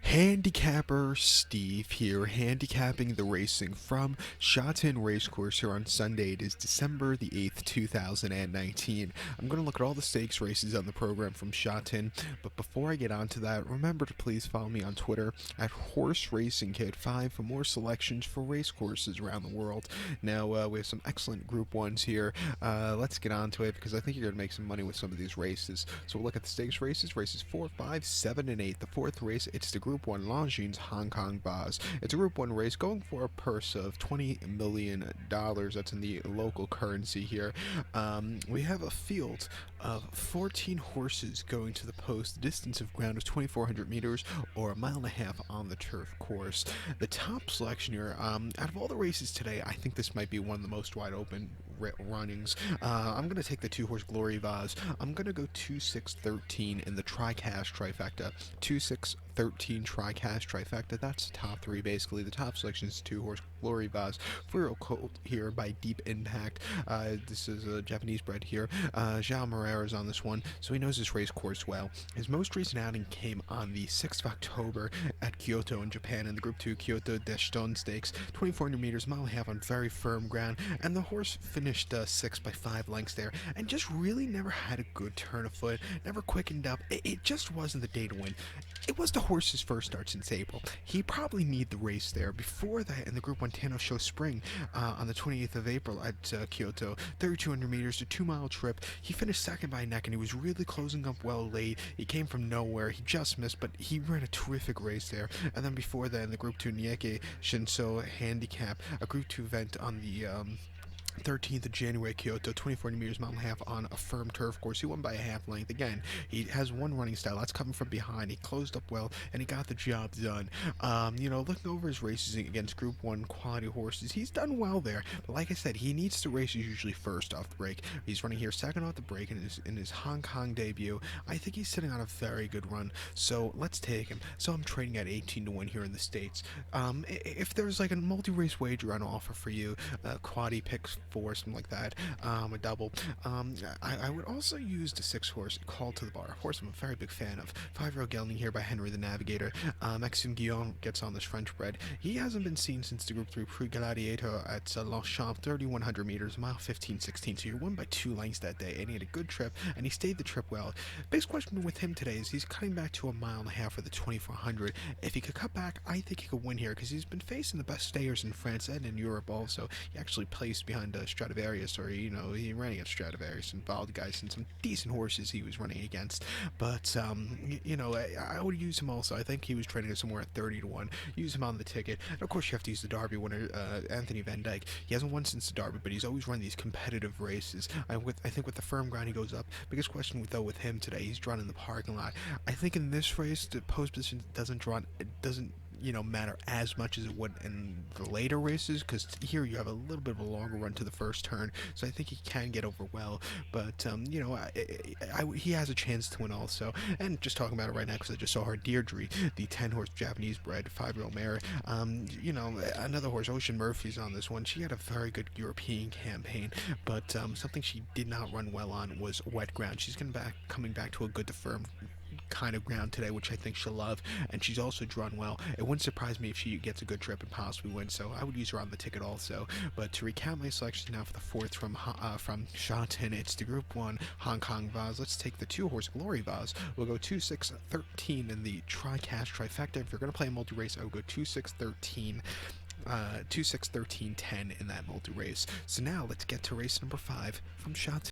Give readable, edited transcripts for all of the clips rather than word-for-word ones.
Handicapper Steve here, handicapping the racing from Shotton Racecourse here on Sunday. It is December the 8th, 2019. I'm going to look at all the stakes races on the program from Shotton, but before I get onto that, remember to please follow me on Twitter at Horse Racing Kid 5 for more selections for race courses around the world. Now, we have some excellent Group 1s here. Let's get onto it because I think you're going to make some money with some of these races. So we'll look at the stakes races 4, 5, 7, and 8. The fourth race, it's the Group 1 Longines Hong Kong Vase. It's a Group 1 race going for a purse of $20 million. That's in the local currency here. We have a field of 14 horses going to the post. The distance of ground is 2,400 meters or a mile and a half on the turf course. The top selection here, out of all the races today, I think this might be one of the most wide open runnings. I'm going to take the 2-horse Glory Vase. I'm going to go 2-6-13 in the trifecta. 2-6-13 trifecta. That's the top three basically. The top selection is 2-horse Glory Vase. 4-year-old colt here by Deep Impact. This is a Japanese bred here. João Moreira is on this one, so he knows this race course well. His most recent outing came on the 6th of October at Kyoto in Japan in the Group 2 Kyoto Deshton Stakes. 2,400 meters, mile and a half on very firm ground, and the horse finished 6th by 5 lengths there, and just really never had a good turn of foot, never quickened up. It just wasn't the day to win. It was the horse's first start since April. He probably needed the race there. Before that, in the Group 1 Tano Show Spring on the 28th of April at Kyoto, 3,200 meters, a 2-mile trip. He finished second by a neck, and he was really closing up well late. He came from nowhere. He just missed, but he ran a terrific race there. And then before that, in the Group 2 Nieke Shinso Handicap, a Group 2 event on the 13th of January, Kyoto, 2,400 meters, mile and a half on a firm turf course. He won by a half length. Again, he has one running style. That's coming from behind. He closed up well, and he got the job done. Looking over his races against Group 1 quality horses, he's done well there. But like I said, he needs to race usually first off the break. He's running here second off the break in his Hong Kong debut. I think he's sitting on a very good run, so let's take him. So I'm trading at 18 to 1 here in the States. If there's like a multi-race wager on offer for you, quaddy picks 4, something like that, a double. I would also use the 6-horse Call to the Bar, a horse I'm a very big fan of. 5-year-old gelding here by Henry the Navigator. Maxime Guillaume gets on this French bred. He hasn't been seen since the Group 3 Prix Gladiator at Longchamp, 3,100 meters, mile 15-16. So he won by 2 lengths that day, and he had a good trip, and he stayed the trip well. Biggest question with him today is he's cutting back to a mile and a half for the 2,400. If he could cut back, I think he could win here because he's been facing the best stayers in France and in Europe also. He actually placed behind Stradivarius, or he ran against Stradivarius and Valdgeist and some decent horses he was running against. But I would use him also. I think he was trading somewhere at 30 to 1. Use him on the ticket. And of course, you have to use the Derby winner, Anthony Van Dyke. He hasn't won since the Derby, but he's always run these competitive races. I think with the firm ground, he goes up. Biggest question though with him today, he's drawn in the parking lot. I think in this race, the post position doesn't matter as much as it would in the later races, because here you have a little bit of a longer run to the first turn, so I think he can get over well. But he has a chance to win also. And just talking about it right now because I just saw her, Deirdre, the 10-horse Japanese bred 5-year-old mare. Another horse, Ocean Murphy's on this one. She had a very good European campaign, but something she did not run well on was wet ground. She's coming back to a good to firm kind of ground today, which I think she'll love, and she's also drawn well. It wouldn't surprise me if she gets a good trip and possibly wins, so I would use her on the ticket also. But to recount my selections now for the 4th from Shotton, it's the Group 1 Hong Kong Vase. Let's take the 2-horse Glory Vase. We'll go 2-6-13 in the trifecta. If you're going to play a multi-race, I would go 2-6-13. 2-6-13-10 in that multi-race. So now let's get to race number 5 from Shotton.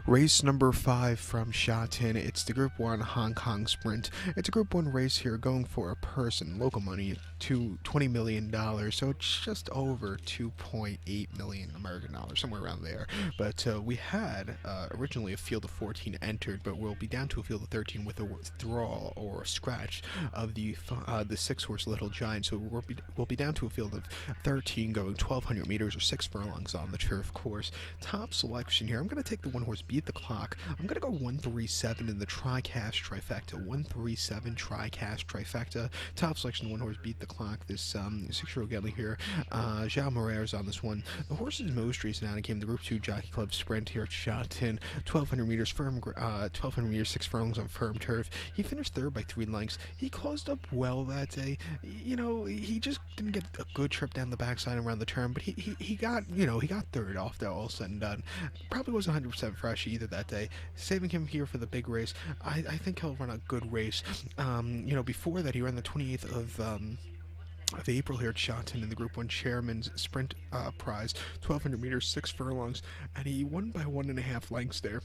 Race number 5 from Shotton, it's the Group 1 Hong Kong Sprint. It's a Group 1 race here going for a purse in local money to $20 million, so it's just over 2.8 million American dollars, somewhere around there. But we had originally a field of 14 entered, but we'll be down to a field of 13 with a withdrawal or a scratch of the 6-horse Little Giant, so we'll be down to a field of 13 going 1,200 meters or 6 furlongs on the turf course. Top selection here, I'm going to take the 1-horse horse Beat the Clock. I'm going to go 137 in the TriCast trifecta. 137 TriCast trifecta. Top selection, one horse Beat the Clock. This 6-year-old gelding here. João Moreira's on this one. The horse's most recent outing came the Group 2 Jockey Club Sprint here at Shotton. 1,200 meters, 1,200 meters, 6 furlongs on firm turf. He finished third by 3 lengths. He closed up well that day. You know, he just didn't get a good trip down the backside around the turn, but he got, he got third off there all said and done. Probably wasn't 100% fresh either that day. Saving him here for the big race. I think he'll run a good race. Before that, he ran the 28th of April here at Shotton in the Group 1 Chairman's Sprint Prize, 1,200 meters, 6 furlongs, and he won by 1.5 lengths there.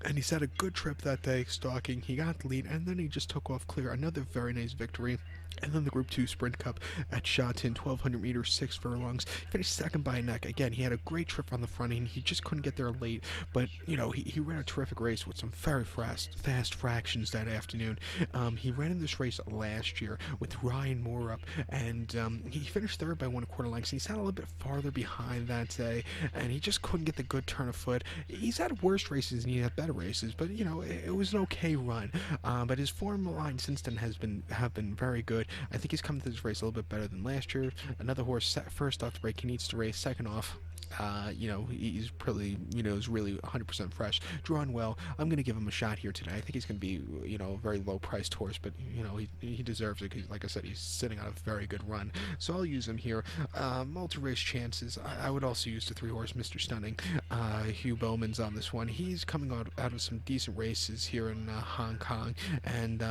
And he's had a good trip that day, stalking. He got the lead, and then he just took off clear. Another very nice victory. And then the Group 2 Sprint Cup at Shotton, 1,200 meters, 6 furlongs. Finished second by a neck. Again, he had a great trip on the front end. He just couldn't get there late. But, he ran a terrific race with some very fast fractions that afternoon. He ran in this race last year with Ryan Moore up. And he finished third by 1/4 lengths. He sat a little bit farther behind that day. And he just couldn't get the good turn of foot. He's had worse races and he had better races. But, it was an okay run. But his form line since then have been very good. I think he's come to this race a little bit better than last year. Another horse set first off the break. He needs to race second off. He's probably, is really 100% fresh, drawn well. I'm going to give him a shot here today. I think he's going to be, a very low-priced horse, but, he deserves it because, like I said, he's sitting on a very good run. So I'll use him here. Multi-race chances. I would also use the 3-horse Mr. Stunning. Hugh Bowman's on this one. He's coming out of some decent races here in Hong Kong, and,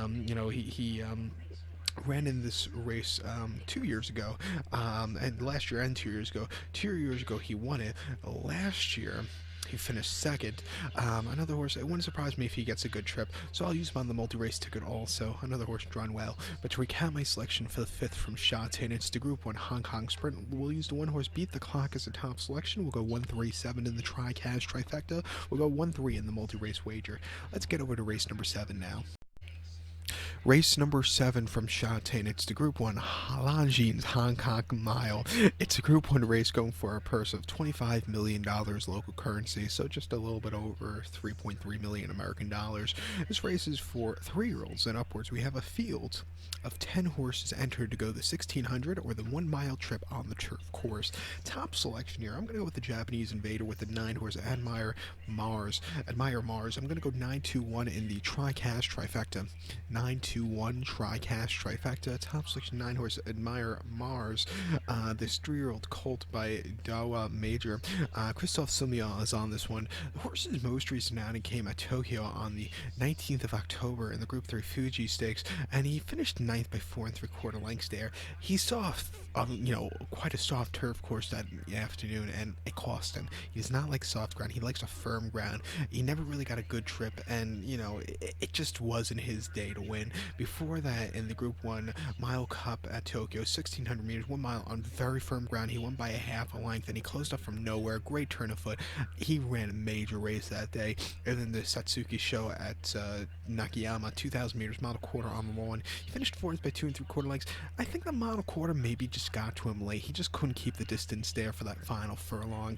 he ran in this race 2 years ago, and last year and 2 years ago. 2 years ago he won it. Last year he finished second. Another horse, it wouldn't surprise me if he gets a good trip, so I'll use him on the multi-race ticket also. Another horse drawn well. But to recap my selection for the 5th from Shotton, it's the Group 1 Hong Kong Sprint. We'll use the 1-horse Beat the Clock as the top selection. We'll go 137 in the TriCast trifecta. We'll go 1-3 in the multi-race wager. Let's get over to race number 7 now. Race number 7 from Shotton. It's the Group 1 Longines Hong Kong Mile. It's a Group 1 race going for a purse of $25 million local currency, so just a little bit over 3.3 million American dollars. This race is for 3-year-olds and upwards. We have a field of 10 horses entered to go the 1,600 or the 1-mile trip on the turf course. Top selection here. I'm going to go with the Japanese Invader with the 9-horse Admire Mars. I'm going to go 9-2-1 in the TriCast trifecta. 9-2-1 TriCast trifecta. Top selection 9-horse Admire Mars. This 3-year-old colt by Dawa Major. Christophe Soumillon is on this one. The horse's most recent outing came at Tokyo on the 19th of October in the Group 3 Fuji Stakes, and he finished 9th by 4 3/4 lengths there. He saw, quite a soft turf course that afternoon, and it cost him. He does not like soft ground. He likes a firm ground. He never really got a good trip, and, it just wasn't his day to win. Before that, in the Group 1 Mile Cup at Tokyo, 1,600 meters, 1 mile on very firm ground, he won by a half a length, and he closed up from nowhere. Great turn of foot. He ran a major race that day. And then the Satsuki show at Nakayama, 2,000 meters, mile quarter on the lawn. He finished 4th by 2 3/4 lengths. I think the mile quarter maybe just got to him late. He just couldn't keep the distance there for that final furlong.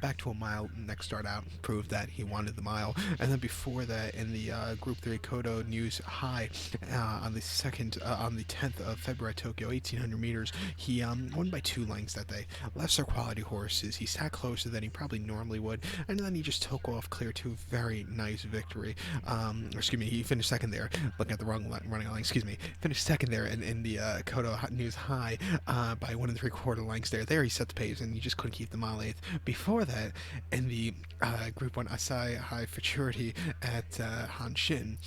Back to a mile next start out, proved that he wanted the mile. And then before that, in the Group 3 Kodo News High, on the 10th of February at Tokyo, 1,800 meters, he won by 2 lengths that day. Lesser quality horses. He sat closer than he probably normally would, and then he just took off clear to a very nice victory. He finished second there. Looking at the wrong running line. Finished second there in the Kodo News High by 1 3/4 lengths there. There he set the pace, and he just couldn't keep the mile 8th. Before that, in the Group 1 Asai High Futurity at Hanshin,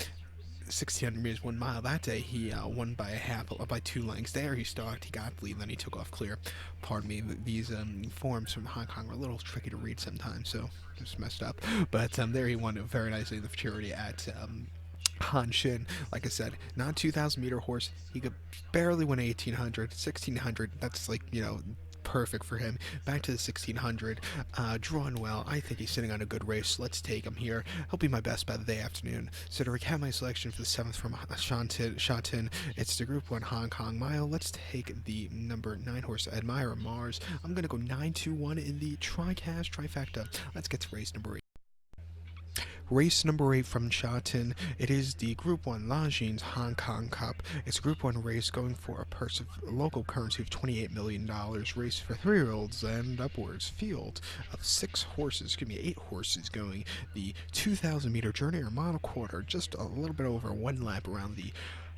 1,600 meters, 1 mile that day, he won by 2 lengths. There he stalked, he got the lead, and then he took off clear. Pardon me, these forms from Hong Kong are a little tricky to read sometimes, so just messed up. But there he won very nicely in the Futurity at Hanshin. Like I said, not 2,000 meter horse. He could barely win 1,800, 1,600. That's perfect for him. Back to the 1,600, drawn well. I think he's sitting on a good race. Let's take him here. He'll be my best bet of the afternoon. So to recap my selection for the 7th from Shotton, it's the Group 1 Hong Kong Mile. Let's take the number 9-horse Admire Mars. I'm going to go 9-2-1 in the TriCast trifecta. Let's get to race number 8. Race number 8 from Shatin. It is the Group 1 Longines Hong Kong Cup. It's a Group 1 race going for a purse of local currency of $28 million. Race for 3-year-olds and upwards. Field of 8 horses going the 2,000 meter journey or mile quarter, just a little bit over one lap around the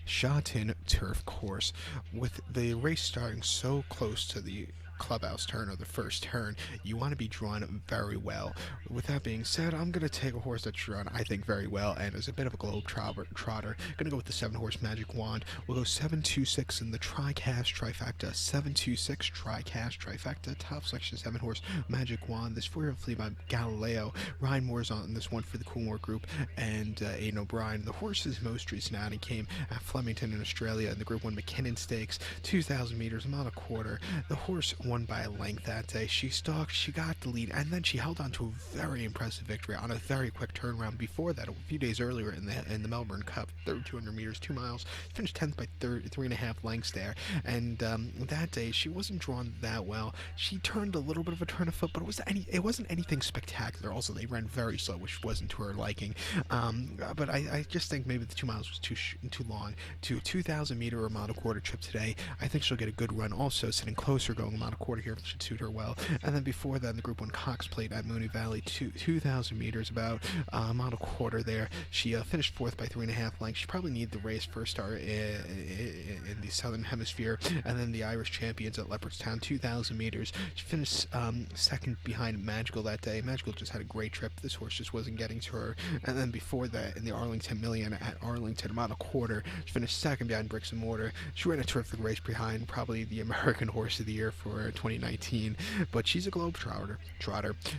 Shatin turf course. With the race starting so close to the clubhouse turn or the first turn, you want to be drawn very well. With that being said, I'm going to take a horse that's drawn, I think, very well and is a bit of a globe trotter. Going to go with the 7-horse Magic Wand. We'll go 726 in the trifecta. 726 trifecta. Top selection 7-horse Magic Wand. This 4-year-old flea by Galileo. Ryan Moore's on this one for the Coolmore Group, and Aiden O'Brien. The horse's most recent outing came at Flemington in Australia in the Group 1 McKinnon Stakes. 2,000 meters, a mile and a quarter. The horse won by a length that day. She stalked, she got the lead, and then she held on to a very impressive victory on a very quick turnaround. Before that, a few days earlier in the Melbourne Cup, 200 meters, 2 miles, finished 10th by 3.5 lengths there. And that day, she wasn't drawn that well. She turned a little bit of a turn of foot, but it wasn't anything spectacular. Also, they ran very slow, which wasn't to her liking. But I just think maybe the 2 miles was too long. To a 2,000 meter or mile and a quarter trip today, I think she'll get a good run. Also, sitting closer, going a mile and a quarter here should suit her well. And then before that, in the Group 1 Cox Plate at Mooney Valley, 2,000 meters, about a mile and a quarter there. She finished 4th by 3.5 lengths. She probably needed the race first star in the Southern Hemisphere. And then the Irish champions at Leopardstown, 2,000 meters. She finished second behind Magical that day. Magical just had a great trip. This horse just wasn't getting to her. And then before that, in the Arlington Million at Arlington, a mile and a quarter, she finished second behind Bricks and Mortar. She ran a terrific race behind probably the American Horse of the Year for 2019, but she's a globe trotter.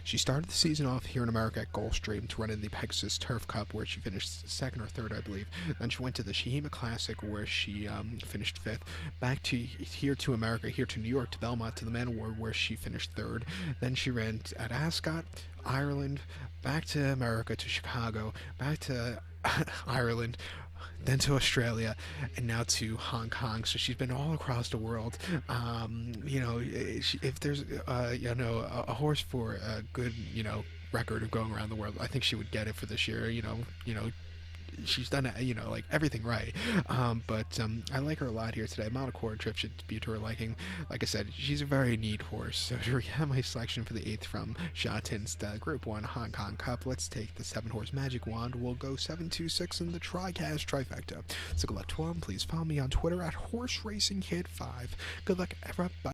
She started the season off here in America at Gulfstream to run in the Pegasus Turf Cup, where she finished second or third, I believe. Then she went to the Shahima Classic, where she finished fifth. Back to here to America, here to New York, to Belmont, to the Man Award, where she finished third. Then she ran at Ascot, Ireland, back to America, to Chicago, back to Ireland, then to Australia, and now to Hong Kong. So she's been all across the world. If there's a horse for a good record of going around the world, I think she would get it for this year. She's done like everything right. But I like her a lot here today. Mount Accord trip should be to her liking. Like I said, she's a very neat horse. So here we have my selection for the 8th from Shatin's Group 1 Hong Kong Cup. Let's take the 7-horse Magic Wand. We'll go 726 in the trifecta. So good luck to them. Please follow me on Twitter at HorseRacingKid5. Good luck, everybody.